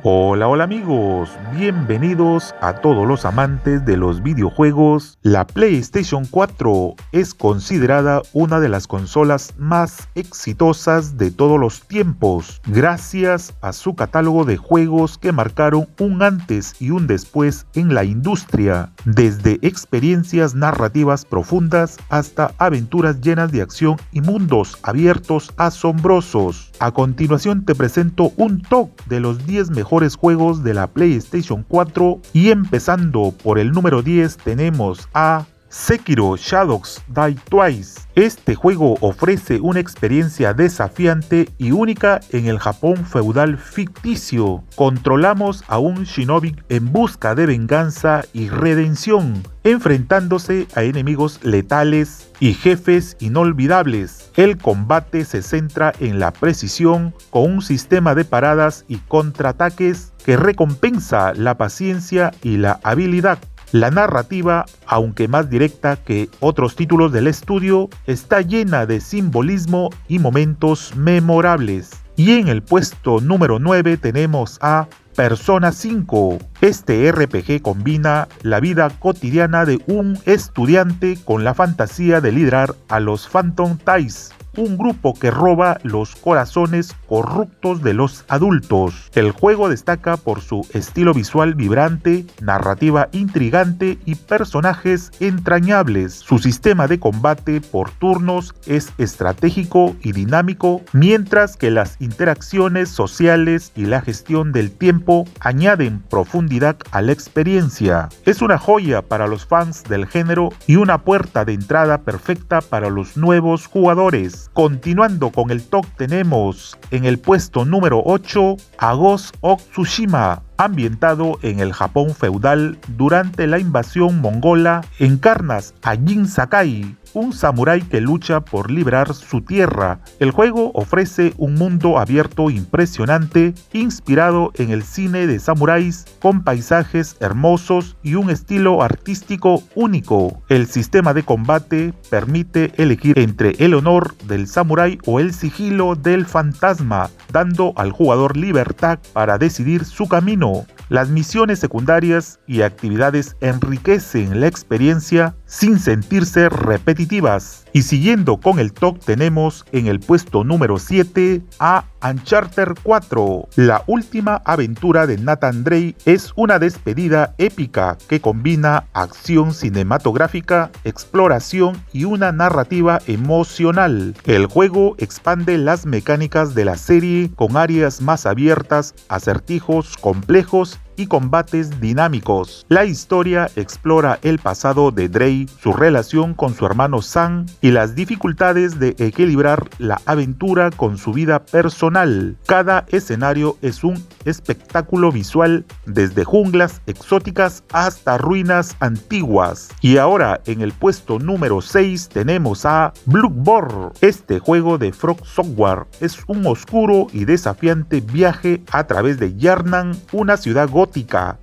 Hola, hola amigos, bienvenidos a todos los amantes de los videojuegos. La PlayStation 4 es considerada una de las consolas más exitosas de todos los tiempos, gracias a su catálogo de juegos que marcaron un antes y un después en la industria, desde experiencias narrativas profundas hasta aventuras llenas de acción y mundos abiertos asombrosos. A continuación te presento un top de los 10 mejores juegos de la PlayStation 4 y empezando por el número 10 tenemos a Sekiro Shadows Die Twice. Este juego ofrece una experiencia desafiante y única en el Japón feudal ficticio. Controlamos a un shinobi en busca de venganza y redención, enfrentándose a enemigos letales y jefes inolvidables. El combate se centra en la precisión con un sistema de paradas y contraataques que recompensa la paciencia y la habilidad. La narrativa, aunque más directa que otros títulos del estudio, está llena de simbolismo y momentos memorables. Y en el puesto número 9 tenemos a Persona 5. Este RPG combina la vida cotidiana de un estudiante con la fantasía de liderar a los Phantom Thieves, un grupo que roba los corazones corruptos de los adultos. El juego destaca por su estilo visual vibrante, narrativa intrigante y personajes entrañables. Su sistema de combate por turnos es estratégico y dinámico, mientras que las interacciones sociales y la gestión del tiempo añaden profundidad a la experiencia. Es una joya para los fans del género y una puerta de entrada perfecta para los nuevos jugadores. Continuando con el top tenemos en el puesto número 8 a Ghost of Tsushima. Ambientado en el Japón feudal durante la invasión mongola, encarnas a Jin Sakai, un samurái que lucha por liberar su tierra. El juego ofrece un mundo abierto impresionante, inspirado en el cine de samuráis, con paisajes hermosos y un estilo artístico único. El sistema de combate permite elegir entre el honor del samurái o el sigilo del fantasma, dando al jugador libertad para decidir su camino. Las misiones secundarias y actividades enriquecen la experiencia sin sentirse repetitivas. Y siguiendo con el top tenemos en el puesto número 7 a Uncharted 4. La última aventura de Nathan Drake es una despedida épica que combina acción cinematográfica, exploración y una narrativa emocional. El juego expande las mecánicas de la serie con áreas más abiertas, acertijos complejos y combates dinámicos. La historia explora el pasado de Drake, su relación con su hermano Sam y las dificultades de equilibrar la aventura con su vida personal. Cada escenario es un espectáculo visual, desde junglas exóticas hasta ruinas antiguas. Y ahora en el puesto número 6 tenemos a Bloodborne. Este juego de Frog Software es un oscuro y desafiante viaje a través de Yharnam, una ciudad gótica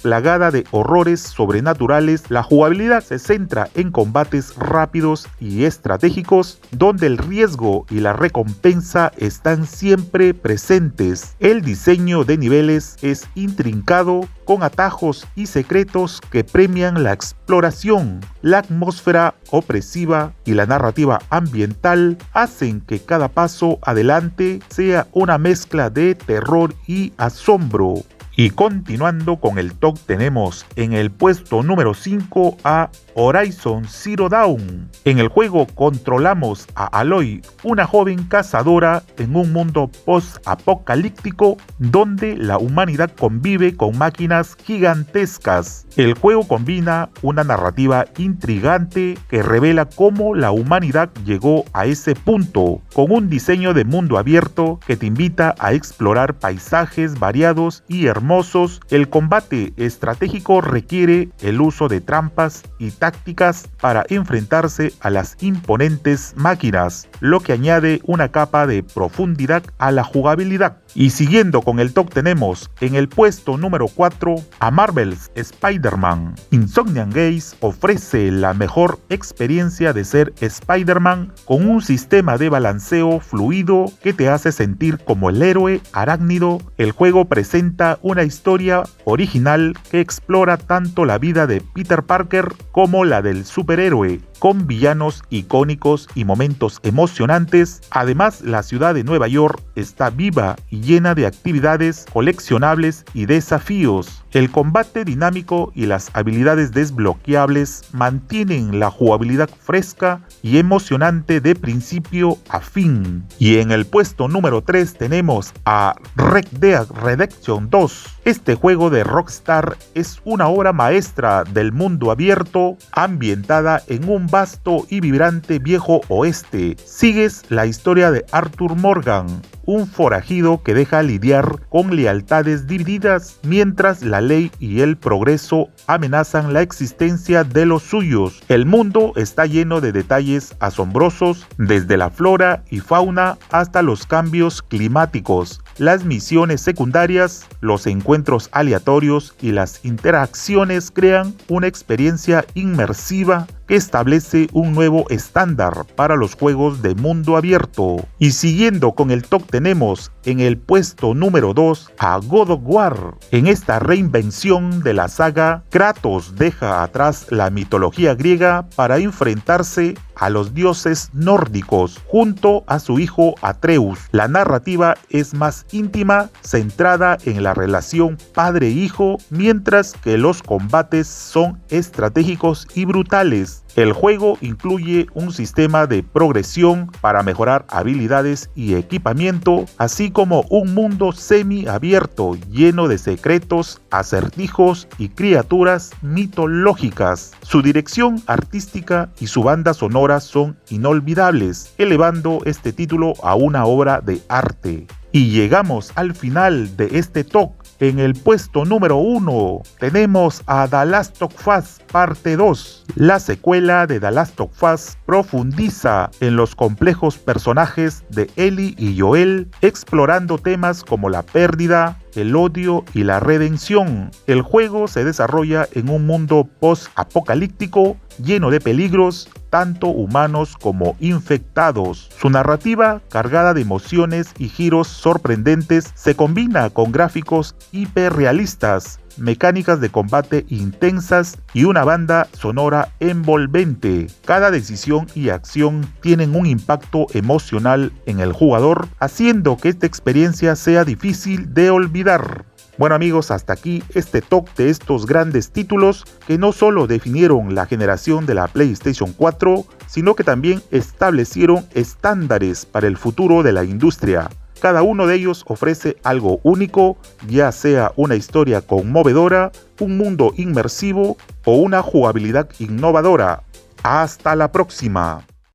plagada de horrores sobrenaturales. La jugabilidad se centra en combates rápidos y estratégicos, donde el riesgo y la recompensa están siempre presentes. El diseño de niveles es intrincado, con atajos y secretos que premian la exploración. La atmósfera opresiva y la narrativa ambiental hacen que cada paso adelante sea una mezcla de terror y asombro. Y continuando con el top tenemos en el puesto número 5 a Horizon Zero Dawn. En el juego controlamos a Aloy, una joven cazadora en un mundo post-apocalíptico donde la humanidad convive con máquinas gigantescas. El juego combina una narrativa intrigante que revela cómo la humanidad llegó a ese punto, con un diseño de mundo abierto que te invita a explorar paisajes variados y hermosos. El combate estratégico requiere el uso de trampas y tácticas para enfrentarse a las imponentes máquinas, lo que añade una capa de profundidad a la jugabilidad. Y siguiendo con el top tenemos en el puesto número 4 a Marvel's Spider-Man. Insomniac Games ofrece la mejor experiencia de ser Spider-Man con un sistema de balanceo fluido que te hace sentir como el héroe arácnido. El juego presenta una historia original que explora tanto la vida de Peter Parker como la del superhéroe, con villanos icónicos y momentos emocionantes. Además, la ciudad de Nueva York está viva y llena de actividades coleccionables y desafíos. El combate dinámico y las habilidades desbloqueables mantienen la jugabilidad fresca y emocionante de principio a fin. Y en el puesto número 3 tenemos a Red Dead Redemption 2. Este juego de Rockstar es una obra maestra del mundo abierto ambientada en un vasto y vibrante viejo oeste. Sigues la historia de Arthur Morgan, un forajido que deja lidiar con lealtades divididas mientras la ley y el progreso amenazan la existencia de los suyos. El mundo está lleno de detalles asombrosos, desde la flora y fauna hasta los cambios climáticos. Las misiones secundarias, los encuentros aleatorios y las interacciones crean una experiencia inmersiva que establece un nuevo estándar para los juegos de mundo abierto. Y siguiendo con el top tenemos en el puesto número 2 a God of War. En esta reinvención de la saga, Kratos deja atrás la mitología griega para enfrentarse a los dioses nórdicos junto a su hijo Atreus. La narrativa es más íntima, centrada en la relación padre-hijo, mientras que los combates son estratégicos y brutales. El juego incluye un sistema de progresión para mejorar habilidades y equipamiento, así como un mundo semi-abierto lleno de secretos, acertijos y criaturas mitológicas. Su dirección artística y su banda sonora son inolvidables, elevando este título a una obra de arte. Y llegamos al final de este top. En el puesto número 1 tenemos a The Last of Us Parte 2. La secuela de The Last of Us profundiza en los complejos personajes de Ellie y Joel, explorando temas como la pérdida, el odio y la redención. El juego se desarrolla en un mundo post-apocalíptico lleno de peligros, tanto humanos como infectados. Su narrativa, cargada de emociones y giros sorprendentes, se combina con gráficos hiperrealistas, mecánicas de combate intensas y una banda sonora envolvente. Cada decisión y acción tienen un impacto emocional en el jugador, haciendo que esta experiencia sea difícil de olvidar. Bueno amigos, hasta aquí este top de estos grandes títulos que no solo definieron la generación de la PlayStation 4, sino que también establecieron estándares para el futuro de la industria. Cada uno de ellos ofrece algo único, ya sea una historia conmovedora, un mundo inmersivo o una jugabilidad innovadora. ¡Hasta la próxima!